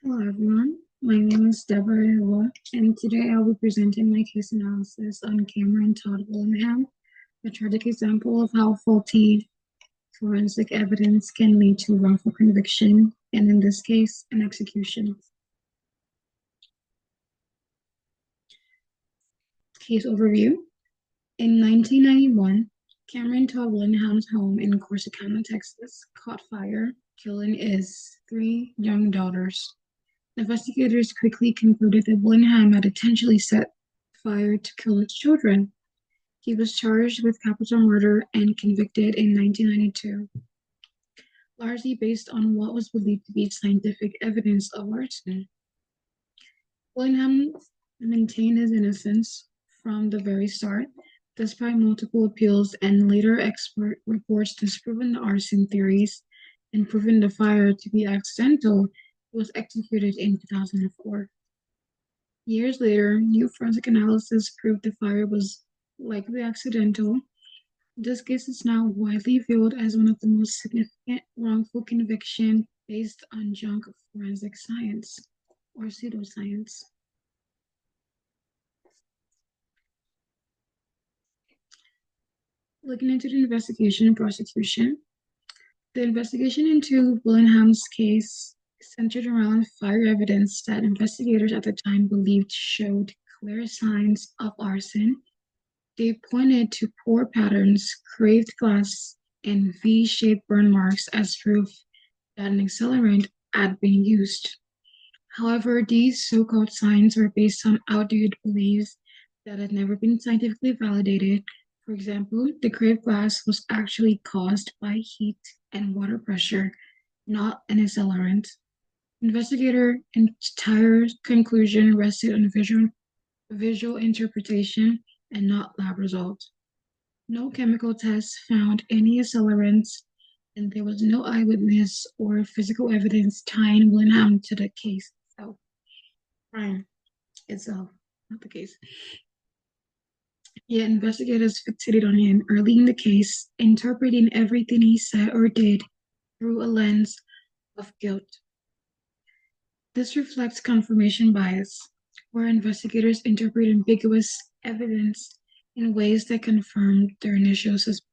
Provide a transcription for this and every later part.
Hello everyone, my name is Deborah Hill, and today I'll be presenting my case analysis on Cameron Todd Willingham, a tragic example of how faulty forensic evidence can lead to wrongful conviction, and in this case, an execution. Case overview. In 1991, Cameron Todd Willingham's home in Corsicana, Texas, caught fire, killing his three young daughters. Investigators quickly concluded that Willingham had intentionally set fire to kill his children. He was charged with capital murder and convicted in 1992, largely based on what was believed to be scientific evidence of arson. Willingham maintained his innocence from the very start, despite multiple appeals and later expert reports disproving the arson theories and proving the fire to be accidental. He was executed in 2004. Years later, new forensic analysis proved the fire was likely accidental. This case is now widely viewed as one of the most significant wrongful convictions based on junk forensic science or pseudoscience. Looking into the investigation and prosecution, the investigation into Willingham's case centered around fire evidence that investigators at the time believed showed clear signs of arson. They pointed to pore patterns, craved glass, and V-shaped burn marks as proof that an accelerant had been used. However, these so-called signs were based on outdated beliefs that had never been scientifically validated. For example, the craved glass was actually caused by heat and water pressure, not an accelerant. Investigator entire conclusion rested on visual interpretation and not lab results. No chemical tests found any accelerants, and there was no eyewitness or physical evidence tying Willingham to the case itself. Crime itself, not the case. Yet investigators fixated on him early in the case, interpreting everything he said or did through a lens of guilt. This reflects confirmation bias, where investigators interpret ambiguous evidence in ways that confirm their initial suspicion.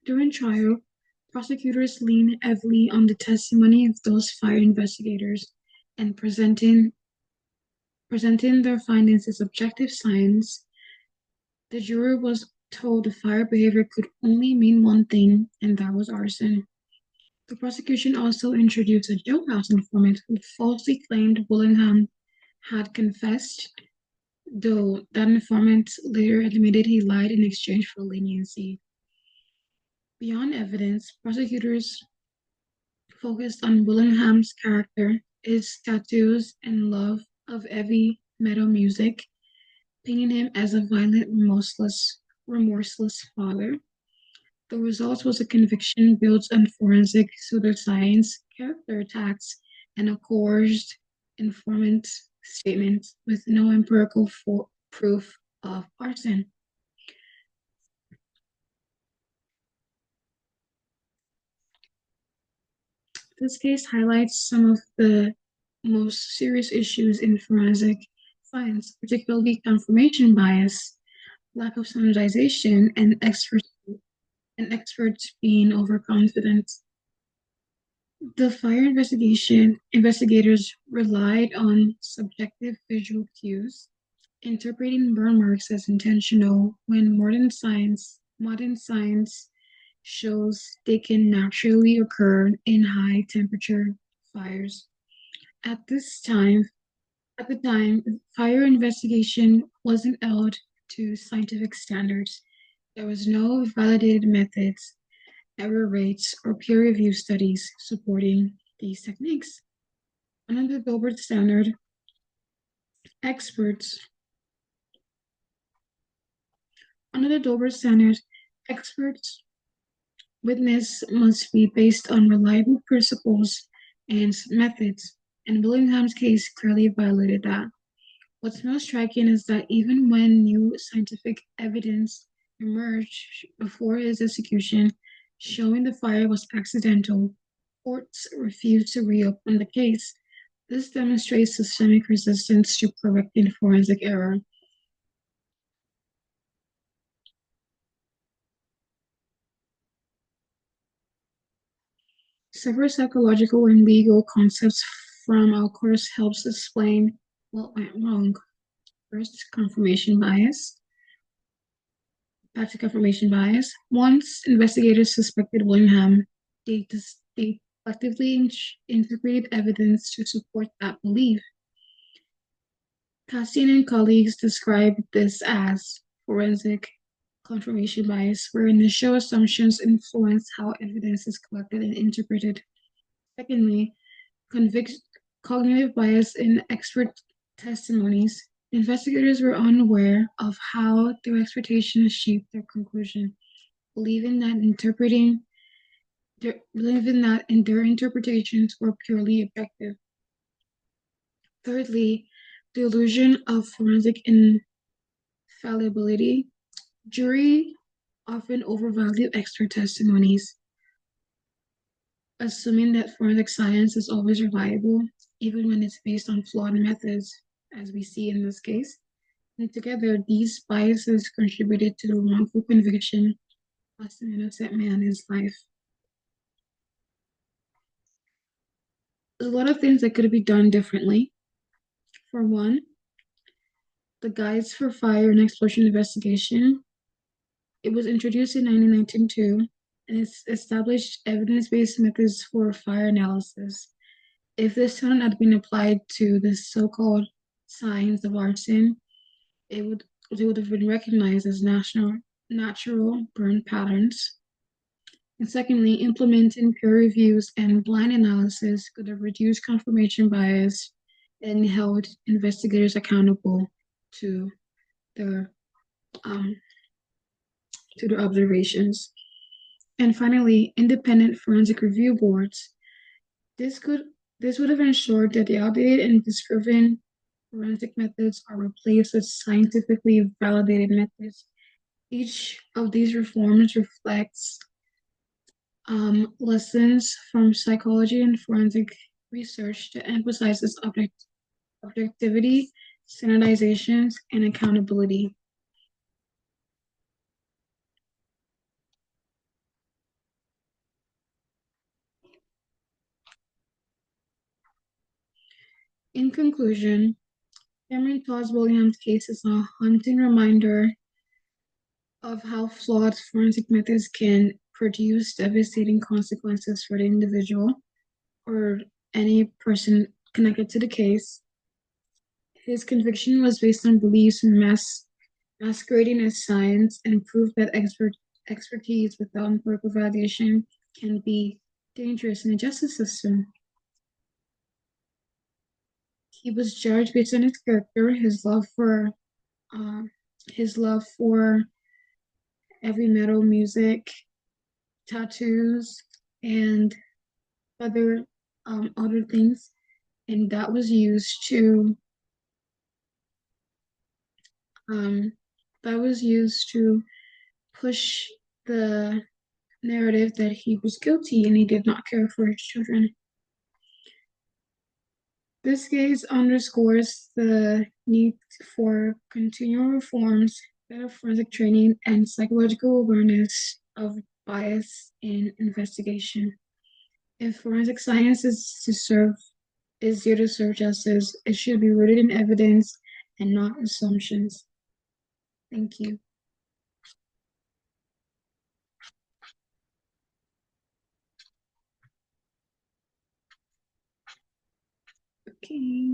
During trial, prosecutors leaned heavily on the testimony of those fire investigators and presenting their findings as objective science. The jury was told the fire behavior could only mean one thing, and that was arson. The prosecution also introduced a jailhouse informant who falsely claimed Willingham had confessed, though that informant later admitted he lied in exchange for leniency. Beyond evidence, prosecutors focused on Willingham's character, his tattoos, and love of heavy metal music, painting him as a violent, remorseless father. The result was a conviction built on forensic pseudoscience, character attacks, and a coerced informant statement with no empirical proof of arson. This case highlights some of the most serious issues in forensic science, particularly confirmation bias, lack of standardization, and experts being overconfident. The fire investigators relied on subjective visual cues, interpreting burn marks as intentional when modern science shows they can naturally occur in high temperature fires. At this time, at the time, fire investigation wasn't held to scientific standards. There was no validated methods, error rates, or peer-reviewed studies supporting these techniques. Under the Gilbert standard, experts under the Dover standard, experts witness must be based on reliable principles and methods, and Willingham's case clearly violated that. What's most striking is that even when new scientific evidence emerged before his execution, showing the fire was accidental. Courts refused to reopen the case. This demonstrates systemic resistance to correcting forensic error. Several psychological and legal concepts from our course helps explain what went wrong. First, confirmation bias. Back to confirmation bias. Once investigators suspected Willingham, they collectively integrated evidence to support that belief. Castian and colleagues described this as forensic confirmation bias, where initial assumptions influence how evidence is collected and interpreted. Secondly, convict cognitive bias in expert testimonies. Investigators were unaware of how their expectations shaped their conclusion, believing that their interpretations were purely objective. Thirdly, the illusion of forensic infallibility. Jury often overvalue expert testimonies, assuming that forensic science is always reliable, even when it's based on flawed methods, as we see in this case. And together, these biases contributed to the wrongful conviction, cost an innocent man his life. There's a lot of things that could be done differently. For one, the Guides for Fire and Explosion Investigation. It was introduced in 1992 and it's established evidence-based methods for fire analysis. If this term had been applied to the so-called signs of arson, it would have been recognized as natural burn patterns. And secondly, implementing peer reviews and blind analysis could have reduced confirmation bias and held investigators accountable to their um, to their observations. And finally, independent forensic review boards. This could this would have ensured that the outdated and disproven forensic methods are replaced with scientifically validated methods. Each of these reforms reflects lessons from psychology and forensic research that emphasizes objectivity, standardizations, and accountability. In conclusion, Cameron Todd Williams' case is a haunting reminder of how flawed forensic methods can produce devastating consequences for the individual or any person connected to the case. His conviction was based on beliefs in masquerading as science and proof that expertise without empirical validation can be dangerous in the justice system. He was judged based on his character, uh, his love for heavy metal music, tattoos, and other other things, and um, that was used to push the narrative that he was guilty and he did not care for his children. This case underscores the need for continual reforms, better forensic training, and psychological awareness of bias in investigation. If forensic science is here to serve justice, it should be rooted in evidence and not assumptions. Thank you. Okay.